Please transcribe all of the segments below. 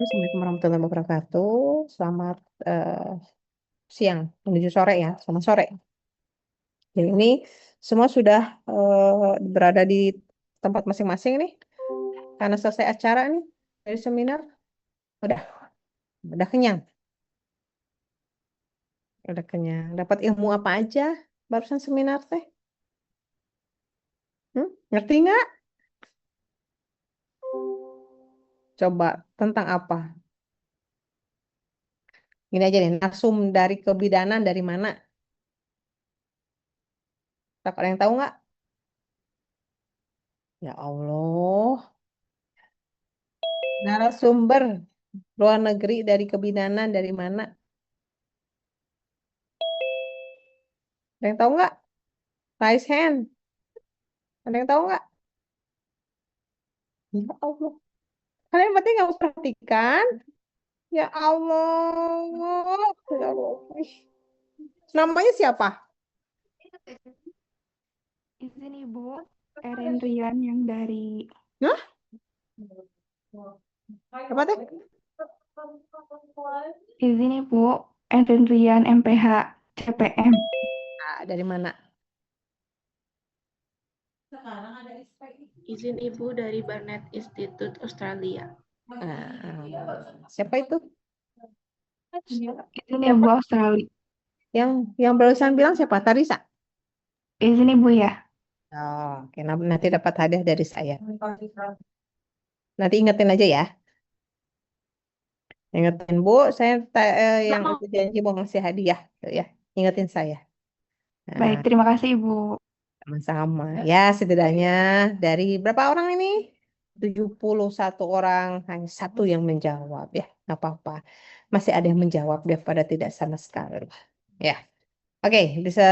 Assalamualaikum warahmatullahi wabarakatuh. Selamat siang menuju sore ya, selamat sore. Jadi ini semua sudah berada di tempat masing-masing nih, karena selesai acara nih dari seminar. Udah, udah kenyang, udah kenyang. Dapat ilmu apa aja barusan seminar teh? Ngerti nggak? Coba tentang apa? Gini aja nih, narsum dari kebidanan dari mana? Tak ada yang tahu nggak? Ya Allah, narasumber luar negeri dari kebidanan dari mana? Ada yang tahu nggak? Raise hand. Ada yang tahu nggak? Ya Allah. Kalian berarti nggak perhatikan? Ya Allah. Ya Allah. Ih, namanya siapa? Izin Ibu, Erin Rian yang dari Hah? Apa teh? Izin Ibu, Erin Rian MPH CPM. Ah, dari mana? Izin Ibu dari Barnett Institute Australia. Siapa itu? Izin Ibu Siapa? Australia. Yang barusan bilang siapa? Tarisa. Izin Ibu ya. Oh, oke. Nanti dapat hadiah dari saya. Nanti ingetin aja ya. Ingetin Bu, saya yang udah janji mau ngasih hadiah, tuh ya. Ingetin saya. Nah, Baik, terima kasih Ibu. sama-sama. Ya, setidaknya dari berapa orang ini? 71 orang, hanya satu yang menjawab. Ya, nggak apa-apa. Masih ada yang menjawab daripada tidak sama sekali. Ya, oke. Bisa,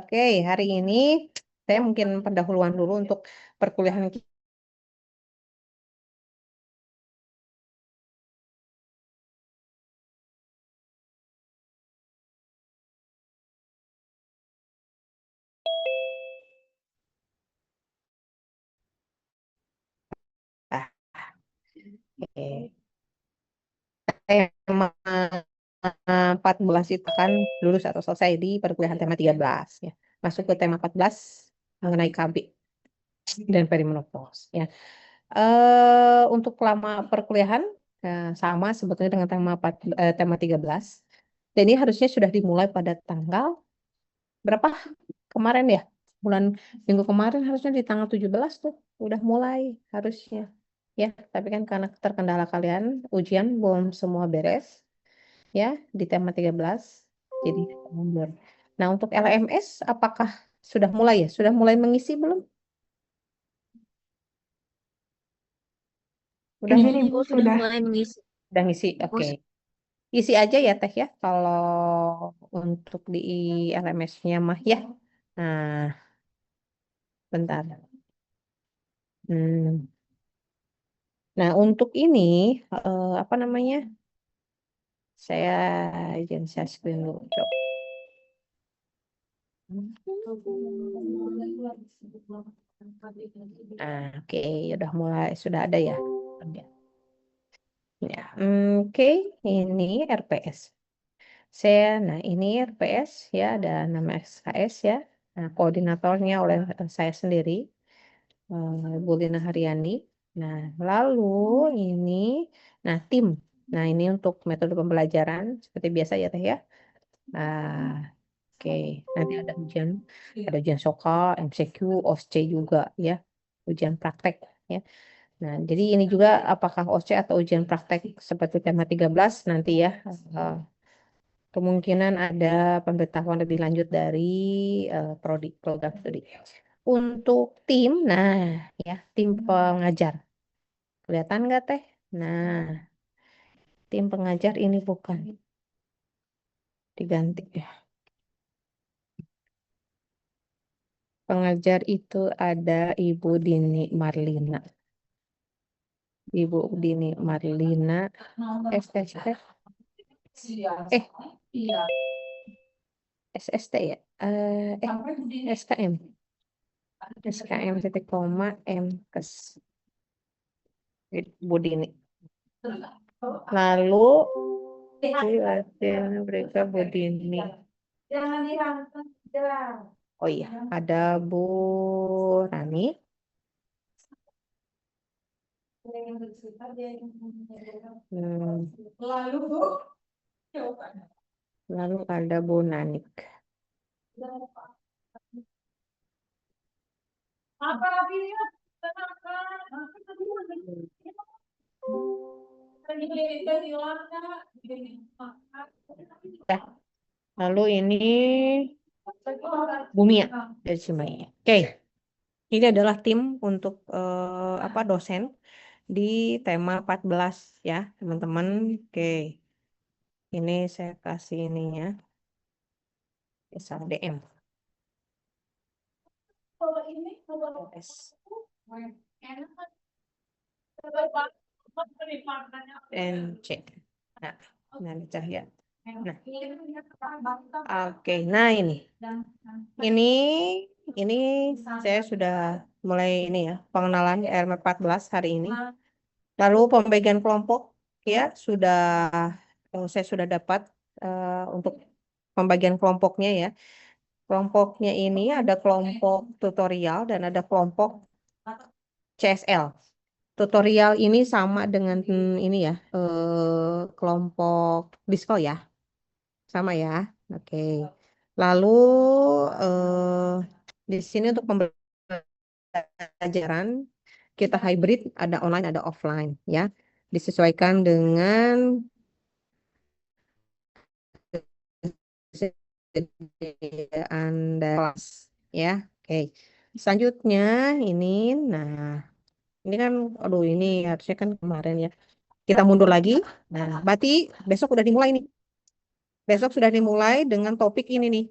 oke. Hari ini saya mungkin pendahuluan dulu untuk perkuliahan kita. Oke. Tema 14 itu kan lulus atau selesai di perkuliahan tema 13 ya. Masuk ke tema 14 mengenai KB dan perimenopause ya. Untuk lama perkuliahan sama sebetulnya dengan tema 13. Dan ini harusnya sudah dimulai pada tanggal berapa kemarin ya? Minggu kemarin harusnya di tanggal 17 tuh udah mulai harusnya. Ya, tapi kan karena terkendala kalian ujian belum semua beres ya di tema 13 jadi mundur. Nah, untuk LMS apakah sudah mulai ya? Sudah mulai mengisi belum? Udah Izin mulai, Ibu Sudah sudah. mulai mengisi. udah ngisi. Oke. Isi aja ya Teh ya kalau untuk di LMS-nya mah ya. Nah, bentar. Hmm. Nah, untuk ini apa namanya? Saya izin share screen dulu. Coba. Oke, udah mulai, sudah ada ya. Ada. Ya, oke, ini RPS. Nah ini RPS ya, ada nama SKS ya. Nah, koordinatornya oleh saya sendiri, Bu Lina Haryani. Nah, lalu ini, nah tim. Nah, ini untuk metode pembelajaran seperti biasa ya Teh ya. Nah, oke, nanti ada ujian SOKA, MCQ, OSCE juga ya, ujian praktek ya. Nah, jadi ini juga apakah OSCE atau ujian praktek seperti tema 13 nanti ya. eh, Kemungkinan ada pemberitahuan lebih lanjut dari prodi, program studi. Untuk tim, nah ya, tim pengajar. Kelihatan nggak Teh? Nah, tim pengajar ini bukan. Diganti ya. Pengajar itu ada Ibu Dini Marlina. Ibu Dini Marlina, SST. Eh, SST ya? SKM. SKM titik koma M kes. Bu Dini. Lalu mereka Budini. Oh iya, ada Bu Rani. Hmm, lalu ada Bu Nanik. Ya, lalu ini Bumia dari Cimahi. Oke, ini adalah tim untuk apa dosen di tema 14 ya, teman-teman. Oke, ini saya kasih ininya, SRDM. Yes. NC. Nah, nah cahaya. Nah, oke. Nah ini saya sudah mulai ini ya pengenalan RM14 hari ini. Lalu pembagian kelompok ya sudah saya sudah dapat untuk pembagian kelompoknya ya. Kelompoknya ini ada kelompok tutorial dan ada kelompok CSL. Tutorial ini sama dengan ini ya, kelompok disco ya, sama ya. Oke. Lalu di sini untuk pembelajaran kita hybrid, ada online, ada offline ya. Disesuaikan dengan kesediaan dari kelas ya. Oke. Selanjutnya ini, nah ini kan, aduh ini harusnya kan kemarin ya. Kita mundur lagi. Nah, berarti besok udah dimulai nih. Besok sudah dimulai dengan topik ini nih.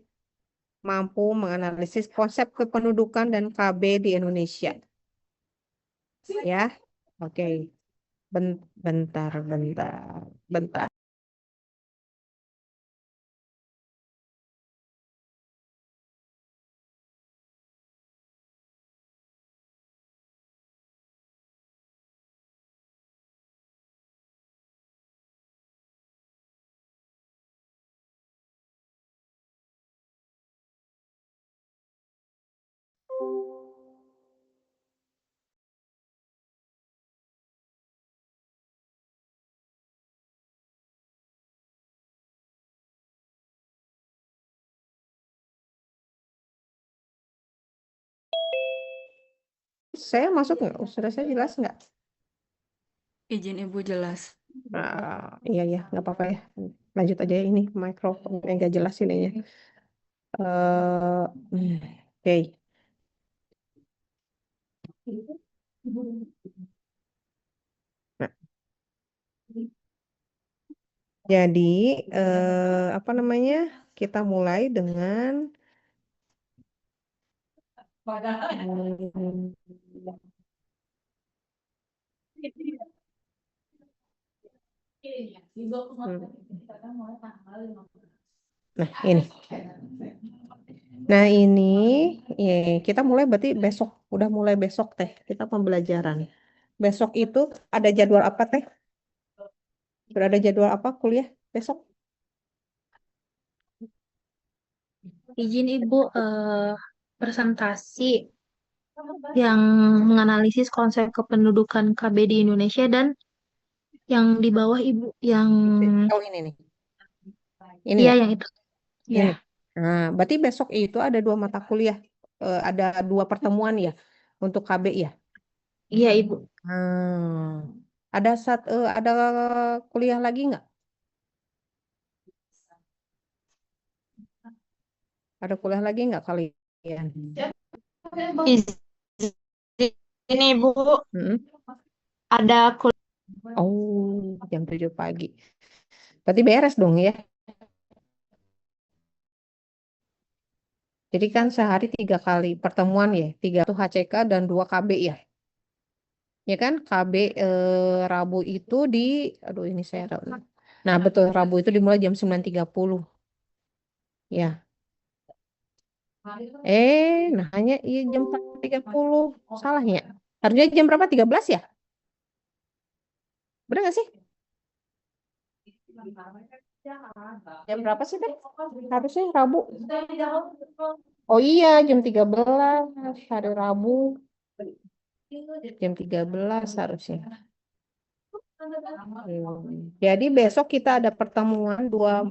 Mampu menganalisis konsep kependudukan dan KB di Indonesia. Ya, oke. Bentar, bentar, bentar. Saya masuk nggak? Sudah saya jelas nggak? Izin Ibu jelas. Iya, ya, nggak apa-apa ya. Lanjut aja ini mikrofon yang nggak jelas ininya. Oke. Nah, jadi apa namanya? Kita mulai dengan hmm, nah ini. Nah ini ya, kita mulai berarti besok. Udah mulai besok teh. Kita pembelajaran. Besok itu ada jadwal apa teh? Sudah ada jadwal apa kuliah besok? Izin Ibu presentasi yang menganalisis konsep kependudukan KB di Indonesia dan yang di bawah Ibu yang Oh ini nih. Ini iya ya. yang itu. Ini. Ya, Nah, berarti besok itu ada 2 mata kuliah. Ada 2 pertemuan ya untuk KB ya. iya Ibu. Ada kuliah lagi nggak? Ada kuliah lagi nggak kalian? Izin Ibu Mm-mm. ada Oh, jam 7 pagi. Berarti beres dong ya. Jadi kan sehari 3 kali pertemuan ya. 3 tuh HCK dan 2 KB ya. Ya kan KB Rabu itu aduh ini saya. Nah betul Rabu itu dimulai jam 9.30. Ya. Nah hanya iya jam 4.30. Salahnya. Harusnya jam berapa? 13 ya? Benar nggak sih? Jam berapa sih, Teh? Harusnya Rabu. Oh iya, jam 13 hari Rabu. Jam 13 harusnya. Jadi besok kita ada pertemuan dua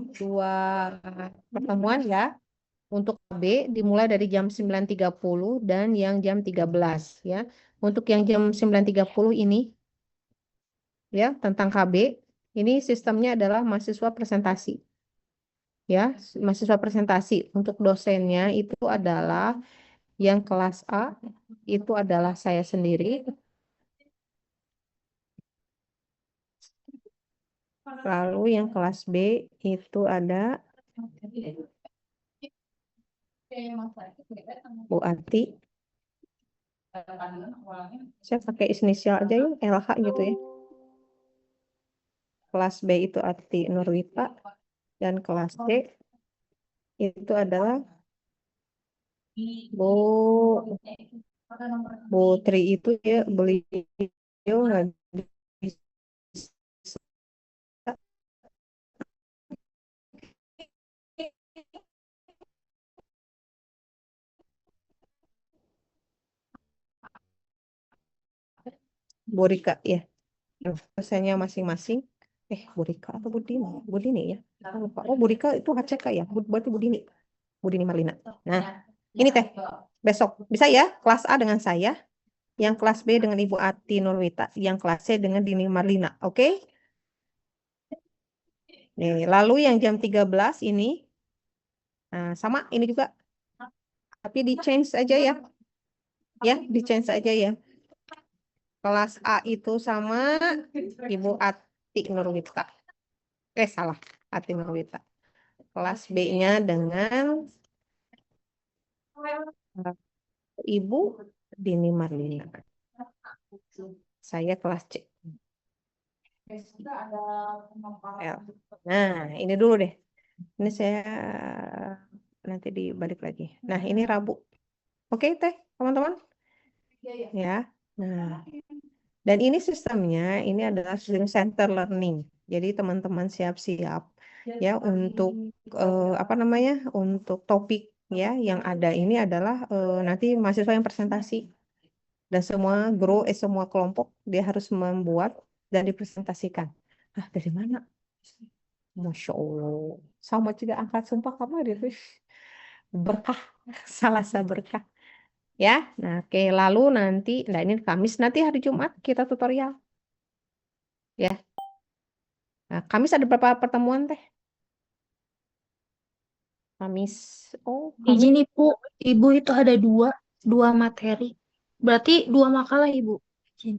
pertemuan ya untuk KB dimulai dari jam 9.30 dan yang jam 13 ya. Untuk yang jam 9.30 ini ya tentang KB ini sistemnya adalah mahasiswa presentasi ya, mahasiswa presentasi. Untuk dosennya itu adalah yang kelas A itu adalah saya sendiri. Lalu yang kelas B itu ada Bu Ati. Saya pakai inisial aja ya, LH gitu ya. Kelas B itu Ati Nurwita dan kelas C itu adalah Bu Tri itu ya beliau nggak bisa Bu Rika ya. Dosennya masing-masing. Bu Rika atau Bu Dini? Bu Dini ya. Saya lupa. Oh, Bu Rika itu HCK ya. Berarti Bu Dini. Bu Dini Marlina. Nah, ini Teh. Besok bisa ya kelas A dengan saya, yang kelas B dengan Ibu Ati Nurwita, yang kelas C dengan Dini Marlina. Oke? Nih, lalu yang jam 13 ini sama ini juga. Tapi di change aja ya. Ya, di change aja ya. Kelas A itu sama Ibu Ati Nurwita. Salah. Ati Nurwita. Kelas B-nya dengan Ibu Dini Marlina. Saya kelas C. L. Nah, ini dulu deh. Ini saya nanti dibalik lagi. Nah, ini Rabu. Oke, Teh, teman-teman? Ya. Nah, dan ini sistemnya, ini adalah student center learning. Jadi teman-teman siap-siap ya untuk apa namanya? Untuk topik ya yang ada ini adalah nanti mahasiswa yang presentasi dan semua guru semua kelompok dia harus membuat dan dipresentasikan. Dari mana? Masya Allah. Sama juga angkat sumpah kamu itu berkah, salah berkah. Ya, nah oke. Lalu nanti, nah ini Kamis, nanti hari Jumat kita tutorial. Ya, nah, Kamis ada berapa pertemuan Teh? Kamis, oh Kamis. Izin Ibu, Ibu itu ada dua materi. Berarti dua makalah Ibu. Izin.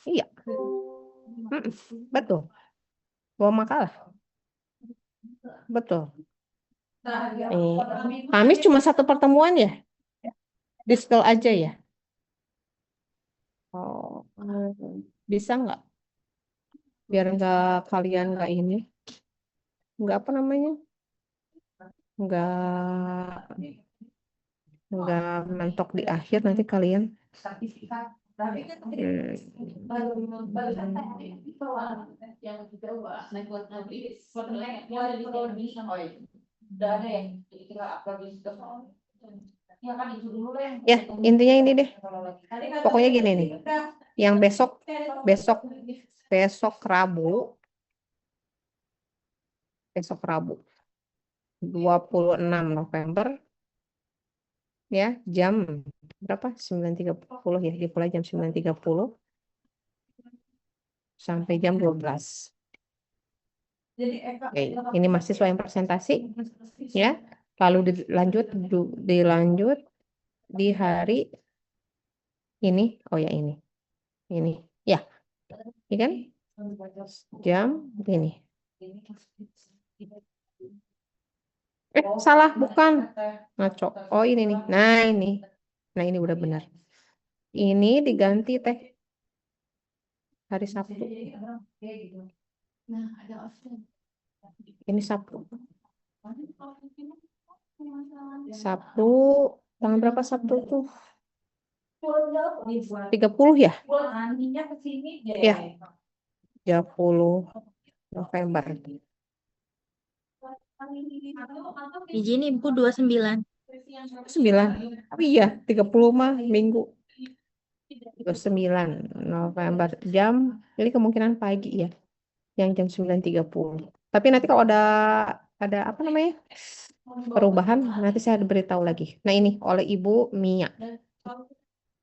Iya, betul. Dua makalah, betul. Kamis cuma satu pertemuan ya? Diskel aja ya? Oh, bisa nggak? Biar nggak kalian nggak ini, nggak apa namanya? Nggak mentok di akhir nanti kalian. Ya, intinya ini deh. Pokoknya gini nih. Yang besok Rabu 26 November ya jam berapa? 9.30 ya, dimulai jam 9.30 sampai jam 12. Oke, ini mahasiswa yang presentasi ya. Lalu dilanjut di hari ini. Oh ya ini ya, ini kan jam ini. Salah bukan ngaco. Oh ini nih. Nah ini udah benar. Ini diganti Teh hari Sabtu. Ini Sabtu. Tanggal berapa Sabtu tuh? 30 ya? Ya, 30 November. Izin Ibu 29. 9. Oh iya, 30 mah minggu. 29 November ini kemungkinan pagi ya, yang jam 9.30. Tapi nanti kalau ada apa namanya perubahan, nanti saya beritahu lagi. Nah ini oleh Ibu Mia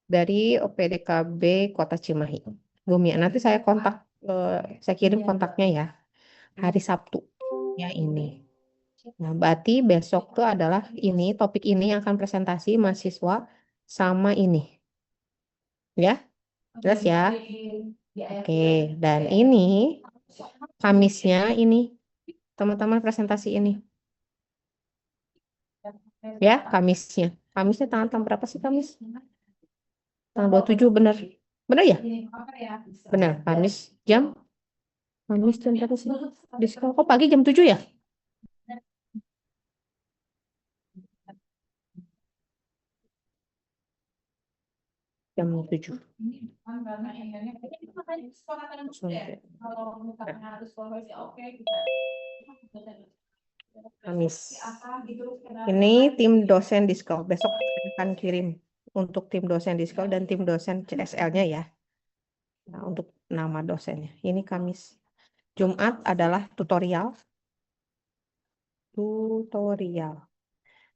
dari OPDKB Kota Cimahi. Bu Mia, nanti saya kirim kontaknya ya hari Sabtu ya ini. Nah, berarti besok tuh adalah ini topik ini yang akan presentasi mahasiswa sama ini ya. Jelas ya. Oke, dan ini Kamisnya ini teman-teman presentasi ini ya Kamisnya. Kamisnya tanggal berapa sih Kamis? Tanggal 27 bener. Bener ya? Bener, Kamis jam berapa sih? Di sekolah kok pagi jam 7 ya? Jam 7. Kamis. Ini tim dosen Diskal. Besok saya akan kirim untuk tim dosen Diskal dan tim dosen CSL-nya ya. Nah, untuk nama dosennya. Ini Kamis. Jumat adalah tutorial. Tutorial.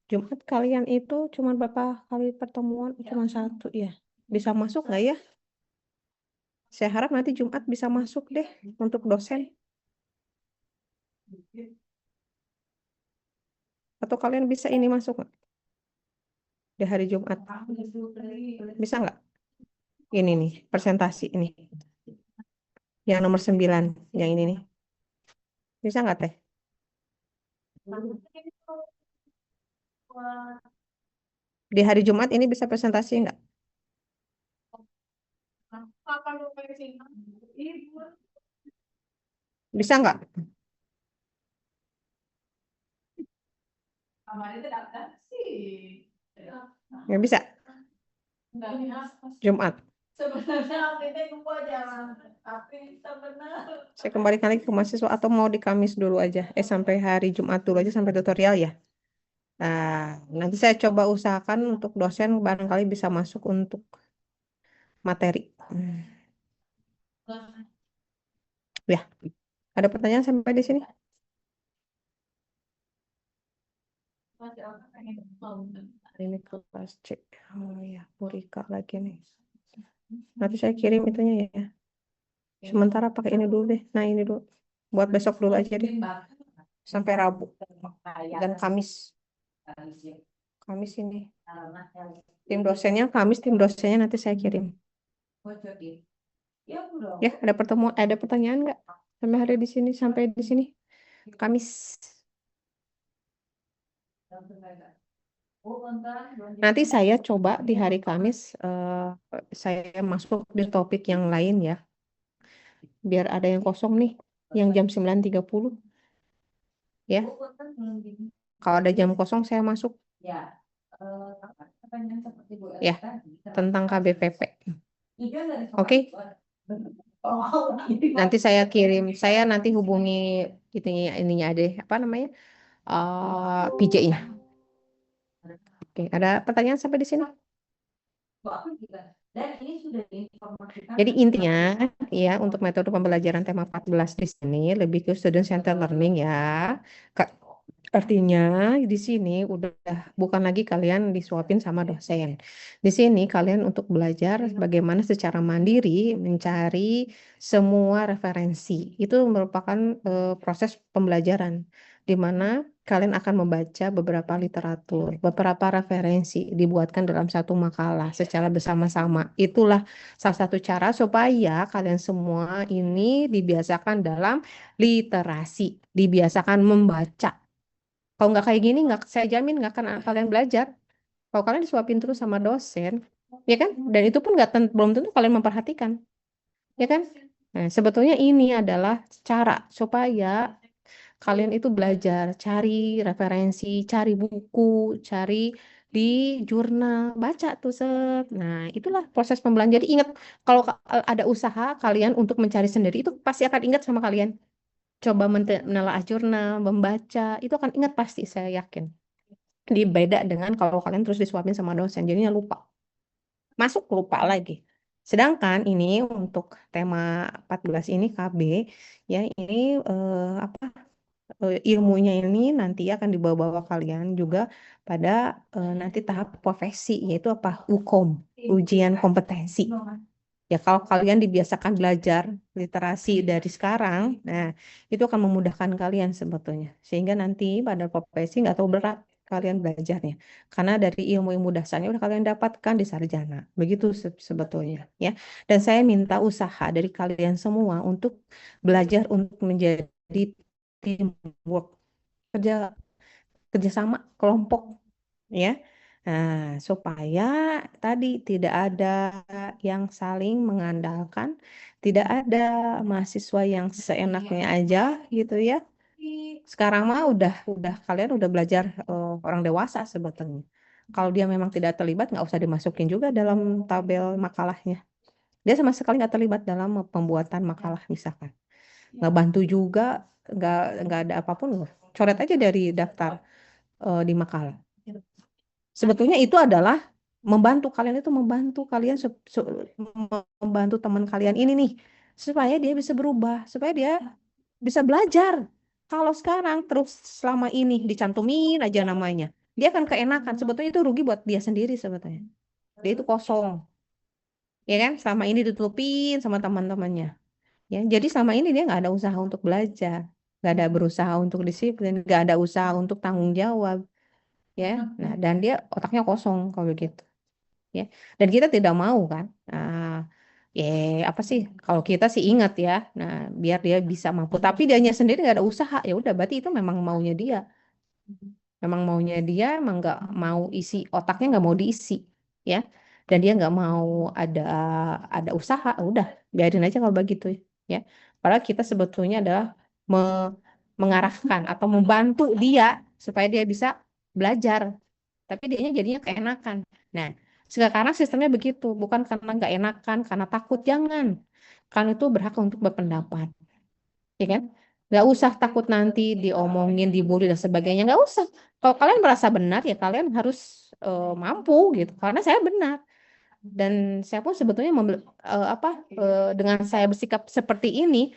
Jumat kalian itu cuma berapa kali pertemuan? Cuma satu ya. Bisa masuk nggak ya? Saya harap nanti Jumat bisa masuk deh untuk dosen. Atau kalian bisa ini masuk nggak? Di hari Jumat. Bisa nggak? Ini nih, presentasi ini. Yang nomor 9, yang ini nih. Bisa nggak Teh? Di hari Jumat ini bisa presentasi nggak? Bisa nggak? Nggak bisa. Jumat. Saya kembalikan lagi ke mahasiswa atau mau di Kamis dulu aja. Sampai hari Jumat dulu aja sampai tutorial ya. Nah, nanti saya coba usahakan untuk dosen barangkali bisa masuk untuk materi. Ya, ada pertanyaan sampai di sini? Ini kelas cek. Oh ya, Purika lagi nih. Nanti saya kirim itunya ya. Sementara pakai ini dulu deh. Nah, ini dulu. Buat besok dulu aja deh. Sampai Rabu dan Kamis. Kamis ini. Tim dosennya Kamis, tim dosennya nanti saya kirim. Ya, ada pertanyaan nggak? Sampai hari di sini, sampai di sini. Kamis. Nanti saya coba di hari Kamis saya masuk di topik yang lain ya. Biar ada yang kosong nih, yang jam 9.30 ya. Kalau ada jam kosong saya masuk. Ya, tentang KBPP. Oke. Nanti saya kirim, saya nanti hubungi ininya ada apa namanya? PJ-nya. Oke, ada pertanyaan sampai di sini? Jadi intinya ya untuk metode pembelajaran tema 14 di sini lebih ke student centered learning ya. Artinya di sini udah bukan lagi kalian disuapin sama dosen. Di sini kalian untuk belajar bagaimana secara mandiri mencari semua referensi. Itu merupakan proses pembelajaran di mana kalian akan membaca beberapa literatur, beberapa referensi dibuatkan dalam satu makalah secara bersama-sama. Itulah salah satu cara supaya kalian semua ini dibiasakan dalam literasi, dibiasakan membaca. Kalau nggak kayak gini, nggak saya jamin nggak akan kalian belajar. Kalau kalian disuapin terus sama dosen, ya kan? Dan itu pun belum tentu kalian memperhatikan, ya kan? Nah, sebetulnya ini adalah cara supaya kalian itu belajar, cari referensi, cari buku, cari di jurnal, baca tuh set. Nah, itulah proses pembelajaran. Jadi ingat, kalau ada usaha kalian untuk mencari sendiri, itu pasti akan ingat sama kalian. coba menelaah jurnal, membaca, itu akan ingat pasti, saya yakin. Beda dengan kalau kalian terus disuapin sama dosen, jadinya lupa. Masuk lupa lagi. Sedangkan ini untuk tema 14 ini KB, ya ini apa ilmunya ini nanti akan dibawa-bawa kalian juga pada nanti tahap profesi, yaitu apa? UKOM, ujian kompetensi. Ya, kalau kalian dibiasakan belajar literasi dari sekarang, nah itu akan memudahkan kalian sebetulnya. Sehingga nanti pada profesi nggak terlalu berat kalian belajarnya. Karena dari ilmu-ilmu dasarnya udah kalian dapatkan di sarjana. Begitu sebetulnya, ya. Dan saya minta usaha dari kalian semua untuk belajar untuk menjadi teamwork, kerja kerjasama kelompok, ya. Nah, supaya tadi tidak ada yang saling mengandalkan, tidak ada mahasiswa yang seenaknya aja gitu ya. Sekarang mah udah kalian udah belajar orang dewasa sebetulnya. Kalau dia memang tidak terlibat, nggak usah dimasukin juga dalam tabel makalahnya. Dia sama sekali nggak terlibat dalam pembuatan makalah misalkan. Nggak bantu juga, nggak ada apapun loh. Coret aja dari daftar di makalah. Sebetulnya itu adalah membantu kalian membantu teman kalian ini nih supaya dia bisa berubah, supaya dia bisa belajar. Kalau sekarang terus selama ini dicantumin aja namanya, dia akan keenakan. Sebetulnya itu rugi buat dia sendiri sebetulnya. Dia itu kosong, ya kan? Selama ini ditutupin sama teman-temannya. Ya, jadi selama ini dia nggak ada usaha untuk belajar, nggak ada berusaha untuk disiplin, nggak ada usaha untuk tanggung jawab, ya. Nah, dan dia otaknya kosong kalau begitu, ya. Dan kita tidak mau kan. Nah, ya apa sih? Kalau kita sih ingat ya. Nah, biar dia bisa mampu. Tapi dianya sendiri nggak ada usaha, ya udah berarti itu memang maunya dia. Memang maunya dia, emang nggak mau isi otaknya nggak mau diisi, ya. Dan dia nggak mau ada usaha, udah biarin aja kalau begitu, ya. Padahal kita sebetulnya adalah mengarahkan atau membantu dia supaya dia bisa belajar, tapi dianya jadinya keenakan. Nah, sekarang sistemnya begitu, bukan karena nggak enakan, karena takut, jangan. Kan itu berhak untuk berpendapat, ya kan? Nggak usah takut nanti diomongin, dibully dan sebagainya, nggak usah. Kalau kalian merasa benar, ya kalian harus mampu gitu, karena saya benar. Dan saya pun sebetulnya dengan saya bersikap seperti ini,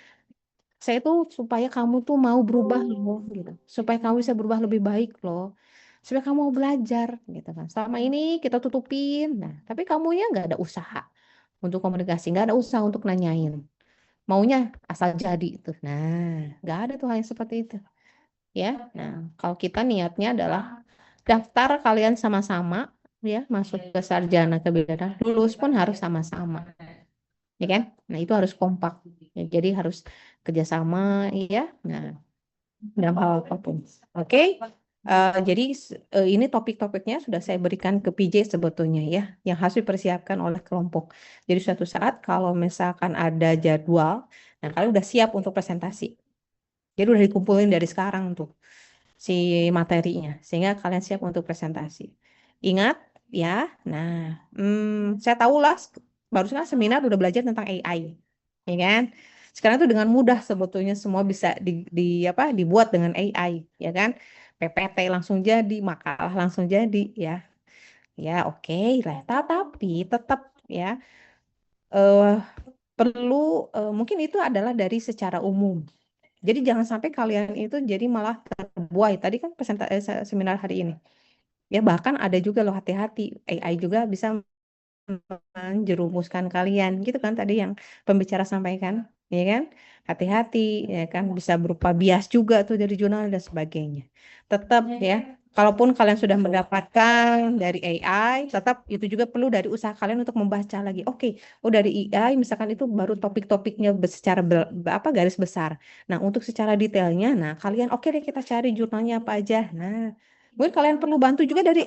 saya tuh supaya kamu tuh mau berubah loh gitu, supaya kamu bisa berubah lebih baik loh, supaya kamu mau belajar gitu kan. Selama ini kita tutupin, nah tapi kamunya nggak ada usaha untuk komunikasi, nggak ada usaha untuk nanyain, maunya asal jadi itu. Nah, nggak ada tuh hal yang seperti itu, ya. Nah, kalau kita niatnya adalah daftar kalian sama-sama, ya, masuk ke sarjana kebidanan, lulus pun harus sama-sama, ya kan? Nah, itu harus kompak, ya, jadi harus kerjasama, ya. Nah, dalam hal apapun, oke. Jadi ini topik-topiknya sudah saya berikan ke PJ sebetulnya, ya, yang harus dipersiapkan oleh kelompok. Jadi suatu saat kalau misalkan ada jadwal, nah kalian udah siap untuk presentasi. Jadi udah dikumpulin dari sekarang tuh si materinya, sehingga kalian siap untuk presentasi. Ingat ya, nah, saya tahulah barusan seminar udah belajar tentang AI, ya kan? Sekarang tuh dengan mudah sebetulnya semua bisa dibuat dengan AI, ya kan? PPT langsung jadi, makalah langsung jadi, ya, ya oke lah. Tapi tetap ya eh, perlu mungkin itu adalah dari secara umum. Jadi jangan sampai kalian itu jadi malah terbuai. Tadi kan seminar hari ini. Ya bahkan ada juga loh, hati-hati. AI juga bisa menjerumuskan kalian. Gitu kan tadi yang pembicara sampaikan. Ya kan? Hati-hati. Ya kan? Bisa berupa bias juga tuh dari jurnal dan sebagainya. Tetap ya. Kalaupun kalian sudah mendapatkan dari AI, tetap itu juga perlu dari usaha kalian untuk membaca lagi. Oke, oh dari AI misalkan itu baru topik-topiknya secara garis besar. Nah, untuk secara detailnya, nah kalian oke deh kita cari jurnalnya apa aja. Nah, mungkin kalian perlu bantu juga dari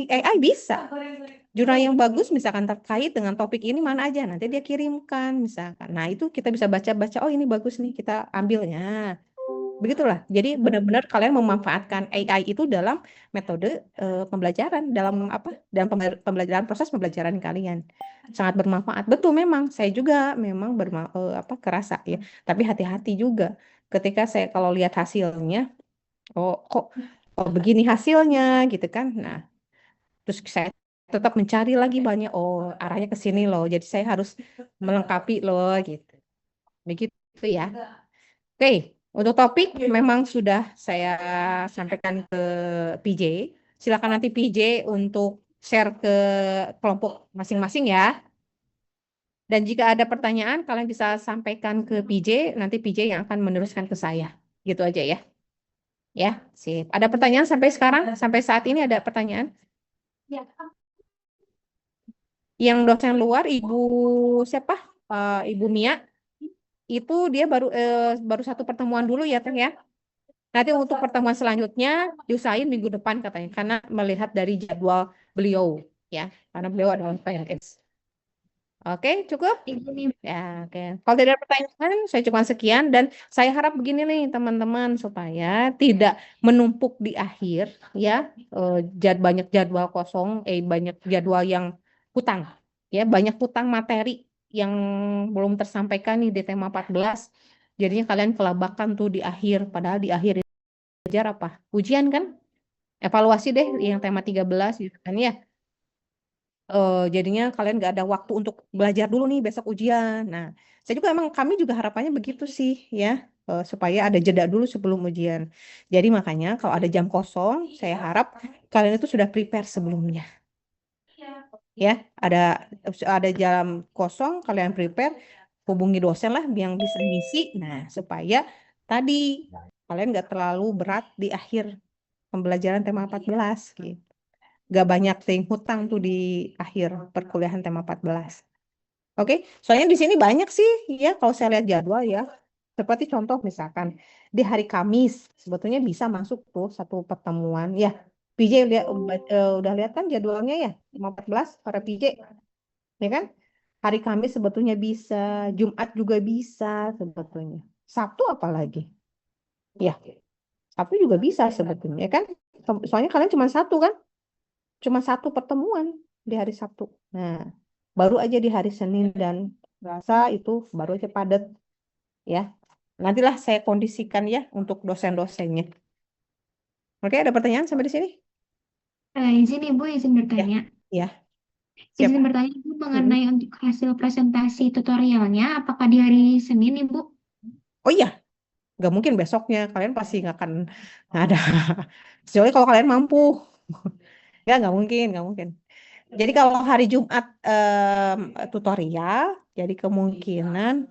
AI bisa. Jurnal yang bagus misalkan terkait dengan topik ini mana aja, nanti dia kirimkan misalkan. Nah, itu kita bisa baca-baca, oh ini bagus nih, kita ambilnya. Begitulah. Jadi benar-benar kalian memanfaatkan AI itu dalam metode pembelajaran, dalam pembelajaran, proses pembelajaran kalian. Sangat bermanfaat. Betul, memang saya juga memang kerasa ya. Tapi hati-hati juga. ketika saya kalau lihat hasilnya, kok begini hasilnya gitu kan. Nah, terus saya tetap mencari lagi banyak, arahnya ke sini loh. Jadi saya harus melengkapi loh gitu. Begitu ya. Oke, untuk topik memang sudah saya sampaikan ke PJ. Silakan nanti PJ untuk share ke kelompok masing-masing ya. Dan jika ada pertanyaan, kalian bisa sampaikan ke PJ, nanti PJ yang akan meneruskan ke saya. Gitu aja ya. Ya, sip. Ada pertanyaan sampai sekarang? Sampai saat ini ada pertanyaan? Yang dosen luar, Ibu siapa? Ibu Mia, itu dia baru satu pertemuan dulu ya, Teh ya. Nanti untuk pertemuan selanjutnya diusahain minggu depan katanya, karena melihat dari jadwal beliau ya, karena beliau adalah PNS. Oke, cukup? Ibu nih, Ya, oke. Kalau tidak ada pertanyaan, saya cuma sekian dan saya harap begini nih teman-teman supaya tidak menumpuk di akhir ya, banyak jadwal kosong, banyak jadwal yang hutang ya, banyak hutang materi yang belum tersampaikan nih di tema 14. Jadinya kalian kelabakan tuh di akhir, padahal di akhir belajar apa? Ujian kan? Evaluasi deh yang tema 13 gitu kan ya. Jadinya kalian nggak ada waktu untuk belajar dulu nih besok ujian. Nah, saya juga emang kami juga harapannya begitu sih ya, supaya ada jeda dulu sebelum ujian. Jadi makanya kalau ada jam kosong, saya harap kalian itu sudah prepare sebelumnya. Ya, ada jam kosong, kalian prepare, hubungi dosen lah yang bisa ngisi. Nah, supaya tadi kalian nggak terlalu berat di akhir pembelajaran tema 14 gitu. Gak banyak ting hutang tuh di akhir perkuliahan tema 14. Oke, soalnya di sini banyak sih ya kalau saya lihat jadwal ya. Seperti contoh misalkan di hari Kamis sebetulnya bisa masuk tuh satu pertemuan ya. PJ udah lihat kan jadwalnya ya 14 para PJ ya kan? Hari Kamis sebetulnya bisa, Jumat juga bisa sebetulnya. Sabtu apalagi? Ya, Sabtu juga bisa sebetulnya ya kan? Soalnya kalian cuma satu kan? Cuma satu pertemuan di hari Sabtu. Nah, baru aja di hari Senin dan Selasa itu baru aja padat ya. Nantilah saya kondisikan ya untuk dosen-dosennya. Oke, ada pertanyaan sampai di sini? Izin Ibu, izin Ya, bertanya. ya, Izin siap. bertanya Ibu Mm-mm. mengenai untuk hasil presentasi tutorialnya, apakah di hari Senin Ibu? Oh iya, nggak mungkin besoknya. Kalian pasti nggak ada. Kecuali kalau kalian mampu. Nggak mungkin, nggak mungkin. Jadi kalau hari Jumat tutorial, jadi kemungkinan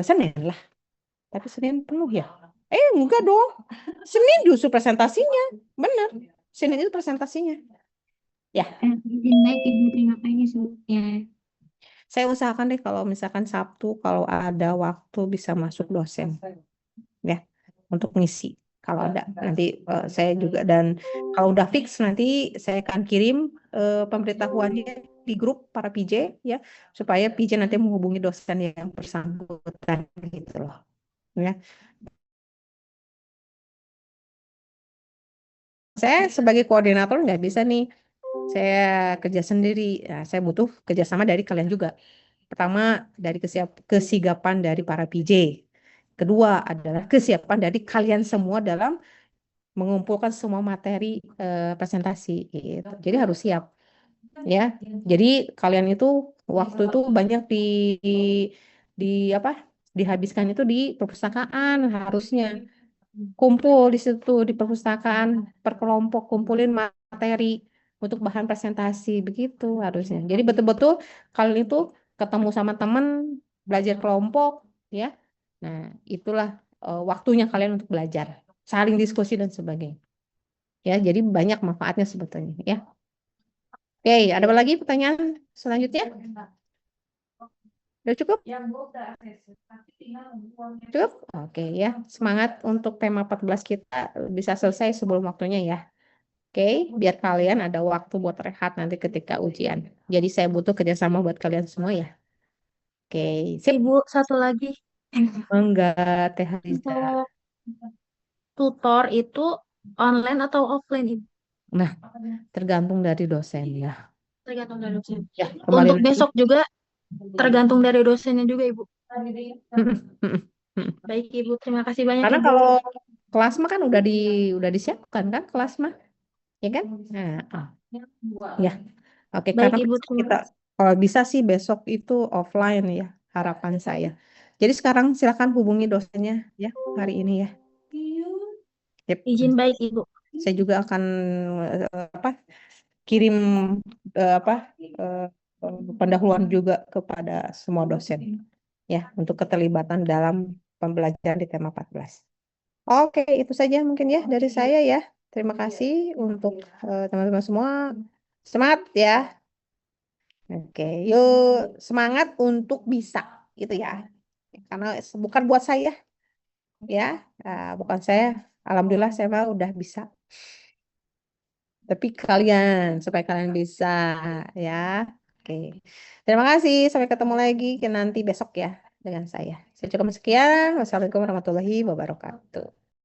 Senin lah. Tapi Senin penuh ya? Enggak dong. Senin justru presentasinya. Benar. Senin itu presentasinya. Ya, Izin baik Ibu, terima kasih sebelumnya. saya usahakan deh kalau misalkan Sabtu, kalau ada waktu bisa masuk dosen. Ya, untuk ngisi. Kalau ada, nanti saya juga. Dan kalau udah fix, nanti saya akan kirim pemberitahuannya di grup para PJ, ya, supaya PJ nanti menghubungi dosen yang bersangkutan gitu loh. Ya. Saya sebagai koordinator nggak bisa nih, saya kerja sendiri. Nah, saya butuh kerjasama dari kalian juga. Pertama, dari kesigapan dari para PJ. Kedua adalah kesiapan dari kalian semua dalam mengumpulkan semua materi presentasi gitu. Jadi harus siap ya. Jadi kalian itu waktu itu banyak di apa? Dihabiskan itu di perpustakaan harusnya. Kumpul di situ di perpustakaan per kelompok, kumpulin materi untuk bahan presentasi begitu harusnya. Jadi betul-betul kalian itu ketemu sama teman, belajar kelompok ya. Nah, itulah waktunya kalian untuk belajar, saling diskusi dan sebagainya. Ya, jadi banyak manfaatnya sebetulnya ya. Oke, ada apa lagi pertanyaan selanjutnya? Udah cukup? Cukup? Oke ya. Semangat untuk tema 14 kita bisa selesai sebelum waktunya ya. Oke, biar kalian ada waktu buat rehat nanti ketika ujian. Jadi saya butuh kerjasama buat kalian semua ya. Oke, sip. Ibu satu lagi. Enggak, Teh Haliza. Untuk tutor itu online atau offline Ibu? Nah, tergantung dari dosen ya. Tergantung dari dosen. Ya, kembali Untuk lagi. besok juga tergantung dari dosennya juga Ibu. Baik Ibu, terima kasih banyak Karena Ibu. kalau kelas mah kan udah disiapkan kan kelas mah, ya kan? Nah, ya. Oke, Baik karena Ibu, besok kita kalau bisa sih besok itu offline ya, harapan saya. Jadi sekarang silakan hubungi dosennya ya hari ini ya. Yep. izin baik Ibu. Saya juga akan apa kirim apa eh, pendahuluan juga kepada semua dosen ya untuk keterlibatan dalam pembelajaran di tema 14. Oke, itu saja mungkin ya dari saya ya. Terima kasih untuk teman-teman semua. Semangat ya. Oke, yuk semangat untuk bisa gitu ya. Karena bukan buat saya ya, bukan saya. Alhamdulillah saya mah udah bisa. Tapi kalian supaya kalian bisa ya. Oke. Terima kasih. Sampai ketemu lagi nanti besok ya dengan saya. Saya cukup sekian. Wassalamualaikum warahmatullahi wabarakatuh.